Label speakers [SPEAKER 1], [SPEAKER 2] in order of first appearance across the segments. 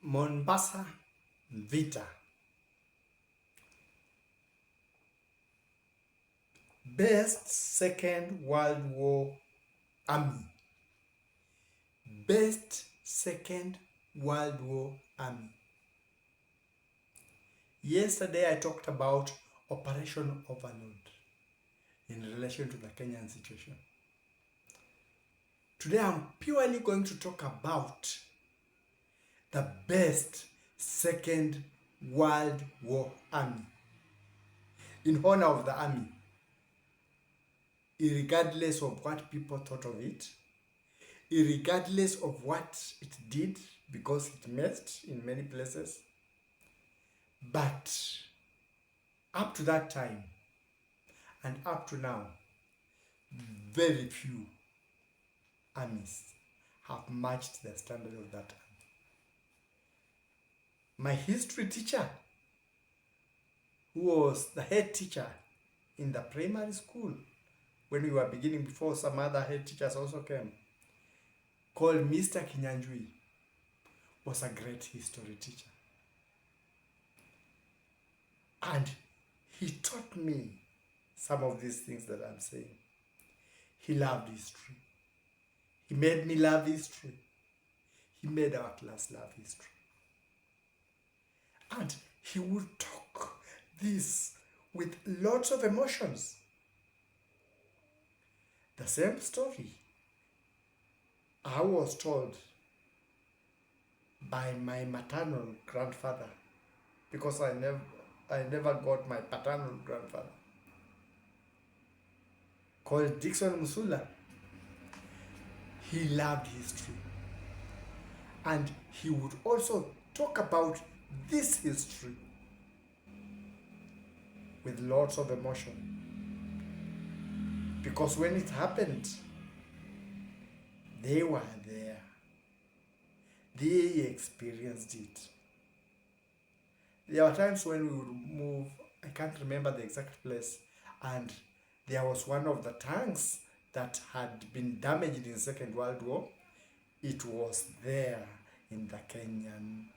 [SPEAKER 1] Monbasa, Mvita. Best Second World War Army. Best Second World War Army. Yesterday I talked about Operation Overlord in relation to the Kenyan situation. Today I'm purely going to talk about the best Second World War Army, in honor of the army, regardless of what people thought of it, regardless of what it did, because it messed in many places. But up to that time and up to now, very few armies have matched the standard of that army. My history teacher, who was the head teacher in the primary school when we were beginning, before some other head teachers also came, called Mr. Kinyanjui, was a great history teacher. And he taught me some of these things that I'm saying. He loved history. He made me love history. He made our class love history. And he would talk this with lots of emotions. The same story I was told by my maternal grandfather, because I never got my paternal grandfather, called Dixon Musula. He loved history, and he would also talk about this history with lots of emotion, because when it happened, they were there. They experienced it. There were times when we would move, I can't remember the exact place, and there was one of the tanks that had been damaged in the Second World War. It was there in the Kenyan,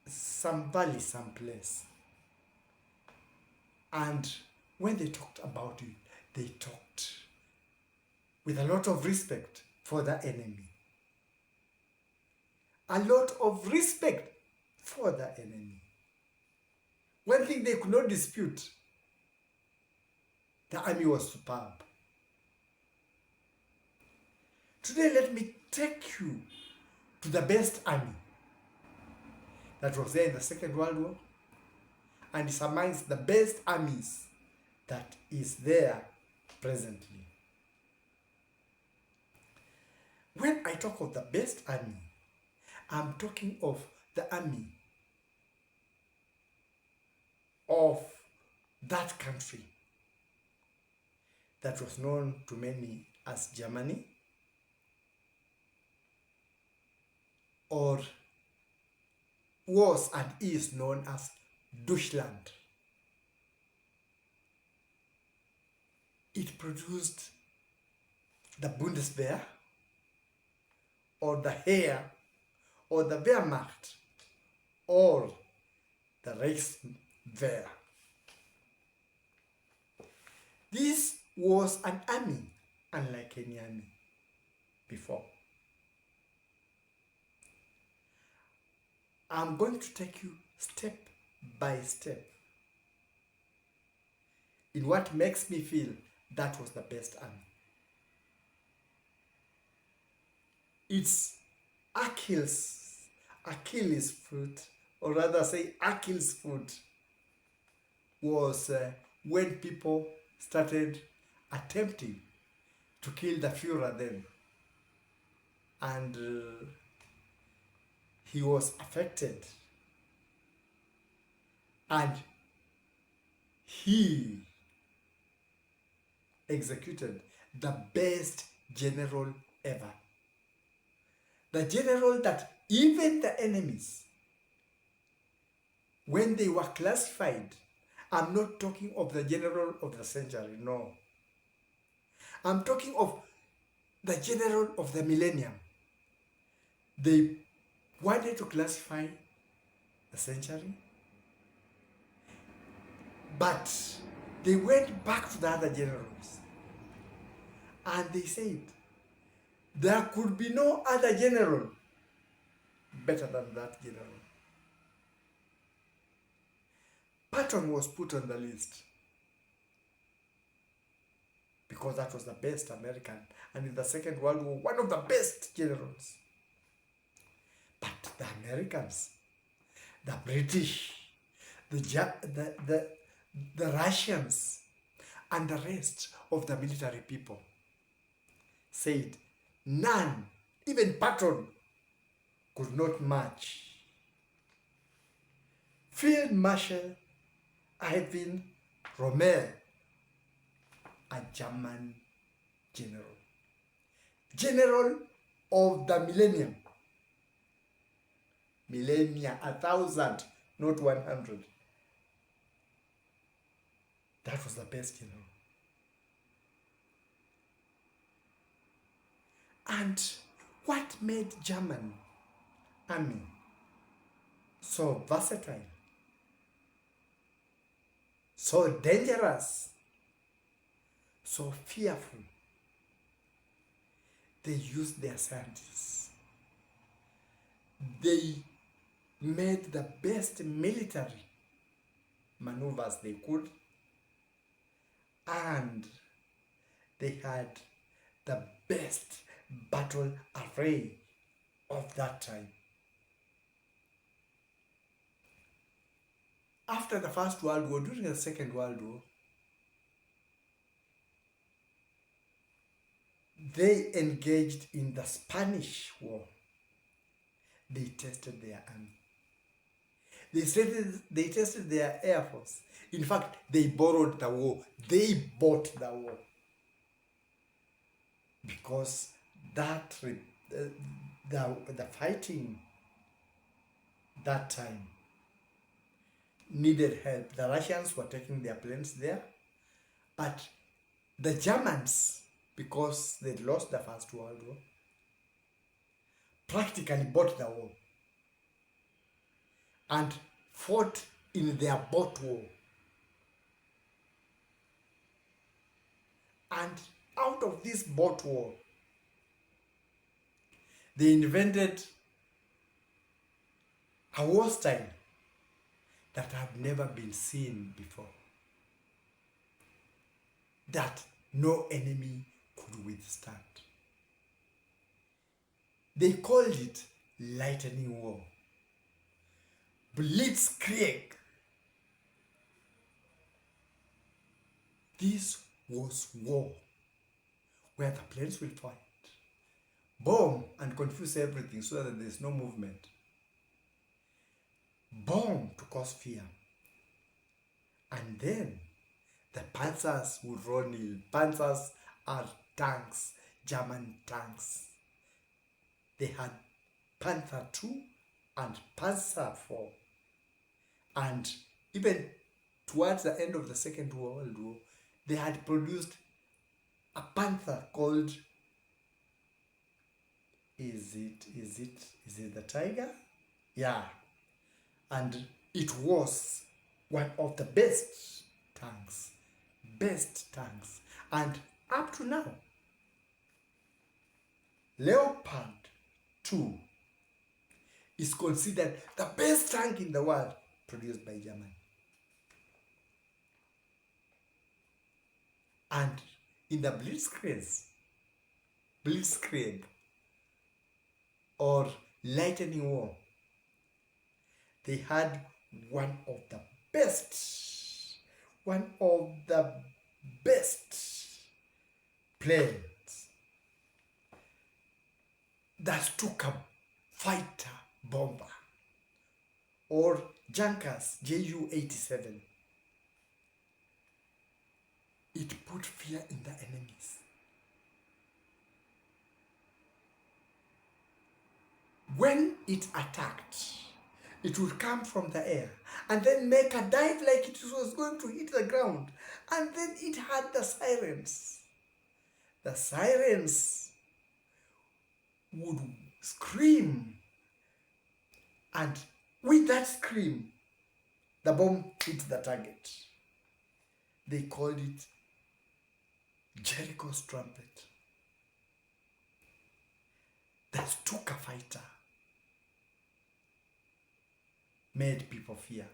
[SPEAKER 1] some valley, some place. And when they talked about it, they talked with a lot of respect for the enemy. A lot of respect for the enemy. One thing they could not dispute: the army was superb. Today, let me take you to the best army that was there in the Second World War, and it's amongst the best armies that is there presently. When I talk of the best army, I'm talking of the army of that country that was known to many as Germany, or was and is known as Deutschland. It produced the Bundeswehr, or the Heer, or the Wehrmacht, or the Reichswehr. This was an army unlike any army before. I'm going to take you step by step in what makes me feel that was the best army. It's Achilles' foot, or rather say Achilles' foot, was when people started attempting to kill the Führer then. And he was affected. And he executed the best general ever. The general that even the enemies, when they were classified, I'm not talking of the general of the century, no. I'm talking of the general of the millennium. They wanted to classify the century, but they went back to the other generals and they said there could be no other general better than that general. Patton was put on the list because that was the best American, and in the Second World War, one of the best generals. But the Americans, the British, the Russians, and the rest of the military people said none, even Patton, could not match Field Marshal Ivan Rommel, a German general. General of the millennium. Millennia, 1,000, not 100. That was the best general. And what made German army so versatile, so dangerous, so fearful? They used their scientists. They made the best military maneuvers they could, and they had the best battle array of that time. After the First World War, during the Second World War, they engaged in the Spanish War. They tested their army. They tested their air force. In fact, they borrowed the war. They bought the war. Because the fighting that time needed help. The Russians were taking their planes there, but the Germans, because they'd lost the First World War, practically bought the war and fought in their bought war. And out of this bought war, they invented a war style that had never been seen before, that no enemy could withstand. They called it lightning war, blitzkrieg. This was war, where the planes will fight, bomb and confuse everything so that there's no movement. Bomb to cause fear. And then the panzers would run in. Panzers are tanks, German tanks. They had Panther II and Panzer IV. And even towards the end of the Second World War, they had produced a Panther called, is it the Tiger? Yeah. And it was one of the best tanks. And up to now, Leopard 2 is considered the best tank in the world produced by Germany. And in the Blitzkrieg or lightning war, they had one of the best planes that took a fighter bomber or Junkers Ju-87. It put fear in the enemies. When it attacked, it would come from the air and then make a dive like it was going to hit the ground. And then it had the sirens. The sirens would scream And with that scream, the bomb hit the target. They called it Jericho's trumpet. The Stuka fighter made people fear.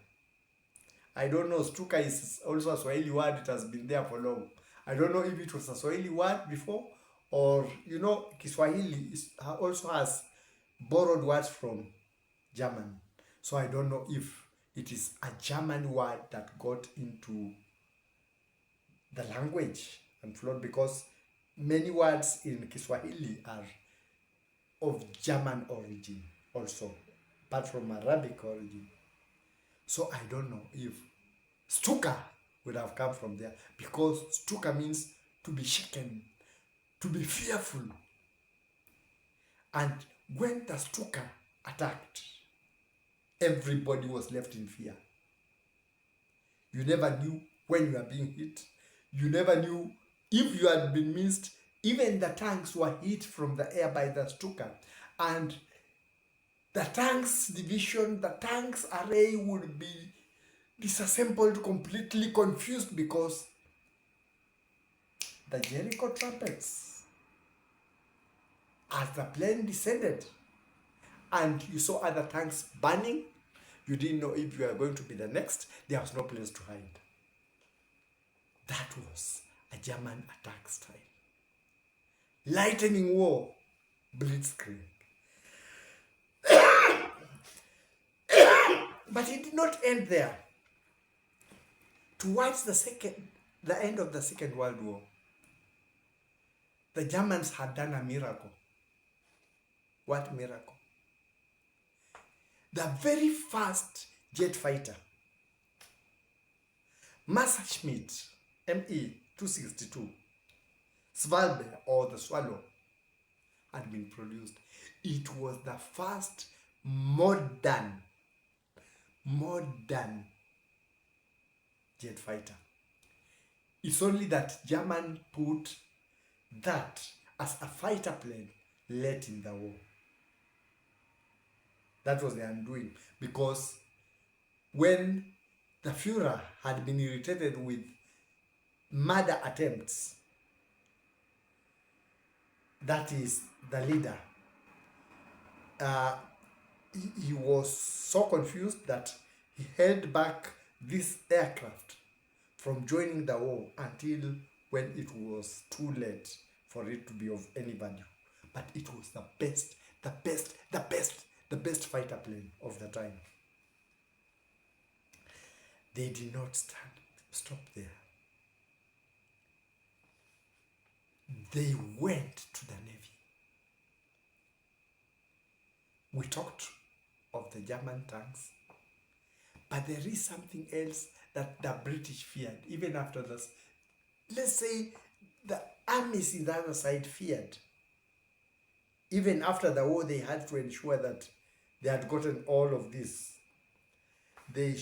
[SPEAKER 1] I don't know, Stuka is also a Swahili word. It has been there for long. I don't know if it was a Swahili word before, or, you know, Kiswahili also has borrowed words from German. So I don't know if it is a German word that got into the language and flowed, because many words in Kiswahili are of German origin also, apart from Arabic origin. So I don't know if Stuka would have come from there, because Stuka means to be shaken, to be fearful. And when the Stuka attacked, everybody was left in fear. You never knew when you were being hit. You never knew if you had been missed. Even the tanks were hit from the air by the Stuka. And the tanks division, the tanks array would be disassembled, completely confused, because the Jericho trumpets, as the plane descended and you saw other tanks burning, you didn't know if you were going to be the next. There was no place to hide. That was a German attack style. Lightning war, blitzkrieg. But it did not end there. Towards the end of the Second World War, the Germans had done a miracle. What miracle? The very first jet fighter, Messerschmitt ME-262, Svalbard, or the Swallow, had been produced. It was the first modern jet fighter. It's only that German put that as a fighter plane late in the war. That was their undoing, because when the Führer had been irritated with murder attempts, that is the leader, he was so confused that he held back this aircraft from joining the war until when it was too late for it to be of any value. But it was the best fighter plane of the time. They did not stop there. They went to the Navy. We talked of the German tanks, but there is something else that the British feared, even after this. Let's say the armies in the other side feared. Even after the war, they had to ensure that they had gotten all of this. They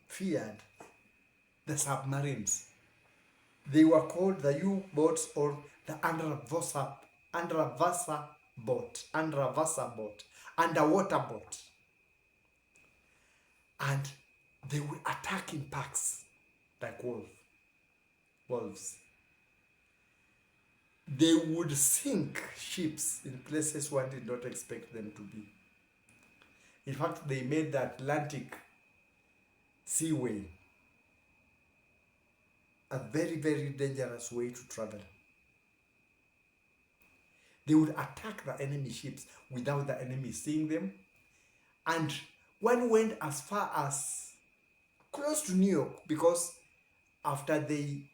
[SPEAKER 1] feared the submarines. They were called the U-boats or the underwater boat, underwater boat. And they would attack in packs like wolves. They would sink ships in places one did not expect them to be. In fact, they made the Atlantic Seaway a very, very dangerous way to travel. They would attack the enemy ships without the enemy seeing them. And one went as far as close to New York, because after they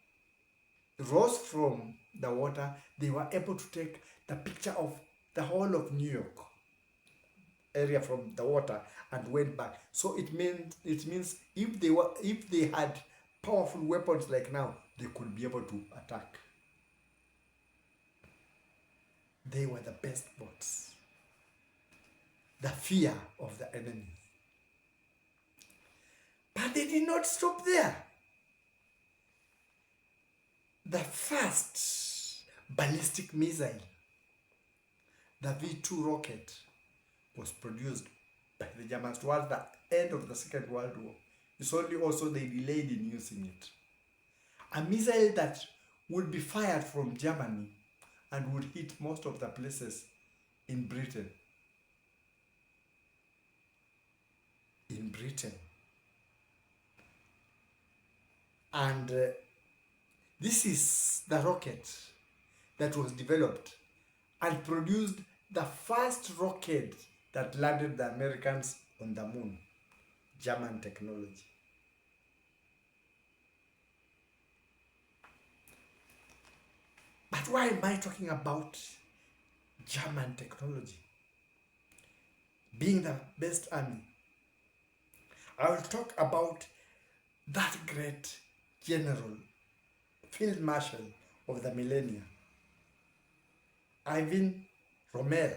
[SPEAKER 1] rose from the water, they were able to take the picture of the whole of New York area from the water and went back. So it means if they had powerful weapons like now, they could be able to attack. They were the best boats. The fear of the enemy. But they did not stop there. The first ballistic missile, the V2 rocket, was produced by the Germans towards the end of the Second World War. It's only also they delayed in using it. A missile that would be fired from Germany and would hit most of the places in Britain. In Britain. And this is the rocket that was developed and produced the first rocket that landed the Americans on the moon. German technology. But why am I talking about German technology being the best army? I will talk about that great general, field marshal of the millennia, Ivan Rommel.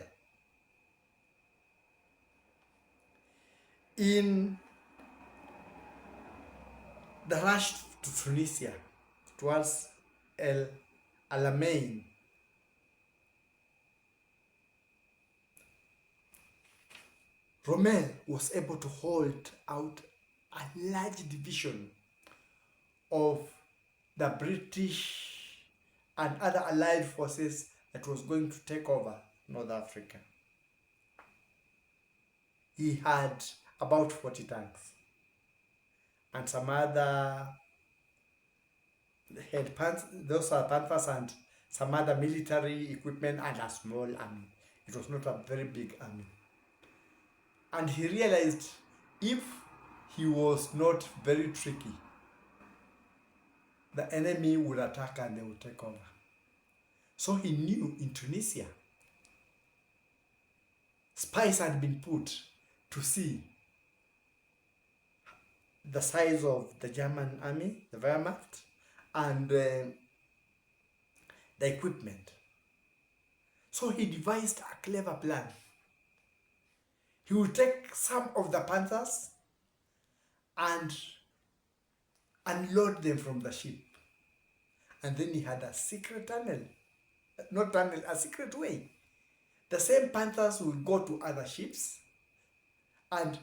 [SPEAKER 1] In the rush to Tunisia towards El Alamein, Rommel was able to hold out a large division of the British and other allied forces that was going to take over North Africa. He had about 40 tanks and some other those are Panthers and some other military equipment and a small army. It was not a very big army. And he realized if he was not very tricky, the enemy would attack and they would take over. So he knew in Tunisia, spies had been put to see the size of the German army, the Wehrmacht, and the equipment. So he devised a clever plan. He would take some of the Panthers and unload them from the ship. And then he had a secret tunnel, a secret way. The same Panthers would go to other ships, and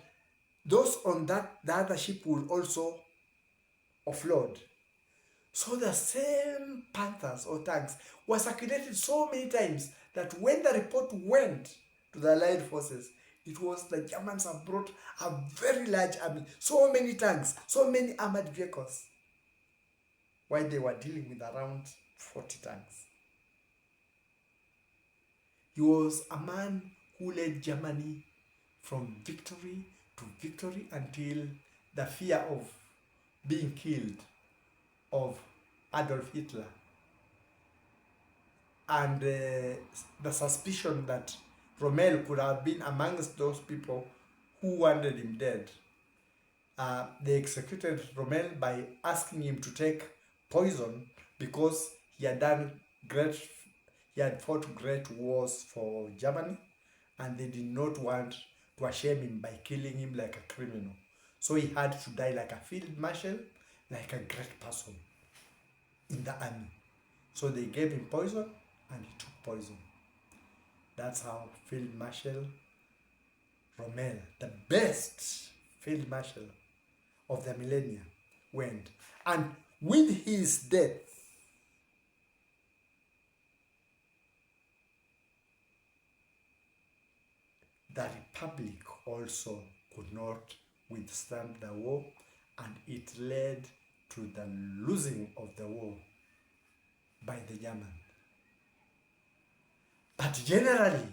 [SPEAKER 1] those on the other ship would also offload. So the same Panthers or tanks were circulated so many times that when the report went to the Allied forces, it was the Germans have brought a very large army, so many tanks, so many armored vehicles, while they were dealing with around 40 tanks. He was a man who led Germany from victory to victory until the fear of being killed of Adolf Hitler and the suspicion that Rommel could have been amongst those people who wanted him dead. They executed Rommel by asking him to take poison because he had fought great wars for Germany, and they did not want to shame him by killing him like a criminal. So he had to die like a field marshal, like a great person in the army. So they gave him poison and he took poison. That's how Field Marshal Rommel, the best Field Marshal of the millennia, went. And with his death, the Republic also could not withstand the war, and it led to the losing of the war by the Germans. But generally,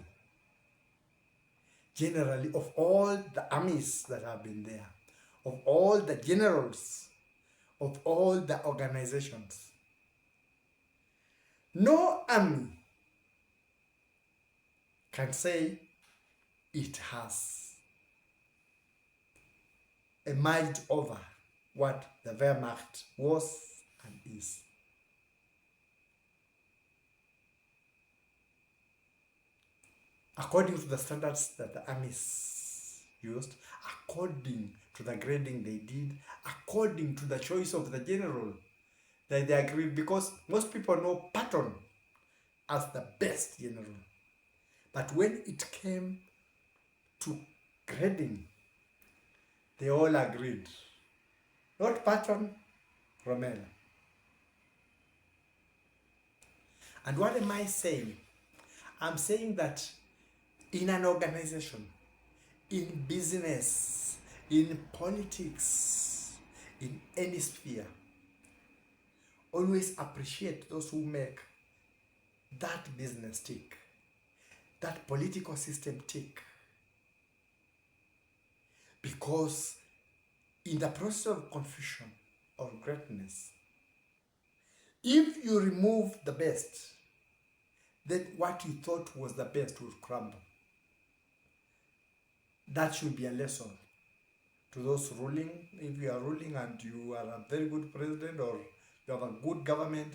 [SPEAKER 1] of all the armies that have been there, of all the generals, of all the organizations, no army can say it has emerged over what the Wehrmacht was and is. According to the standards that the armies used, according to the grading they did, according to the choice of the general that they agreed, because most people know Patton as the best general. But when it came to grading, They all agreed. Not Patton, Romela. And what am I saying? I'm saying that in an organization, in business, in politics, in any sphere, always appreciate those who make that business tick, that political system tick. Because in the process of confusion or greatness, if you remove the best, then what you thought was the best will crumble. That should be a lesson to those ruling. If you are ruling and you are a very good president or you have a good government,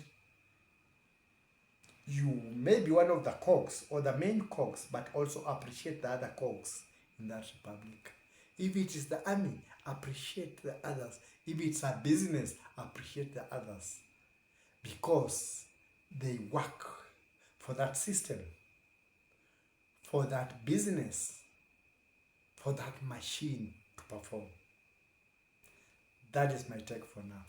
[SPEAKER 1] you may be one of the cogs or the main cogs, but also appreciate the other cogs in that republic. If it is the army, appreciate the others. If it's a business, appreciate the others. Because they work for that system, for that business, for that machine to perform. That is my take for now.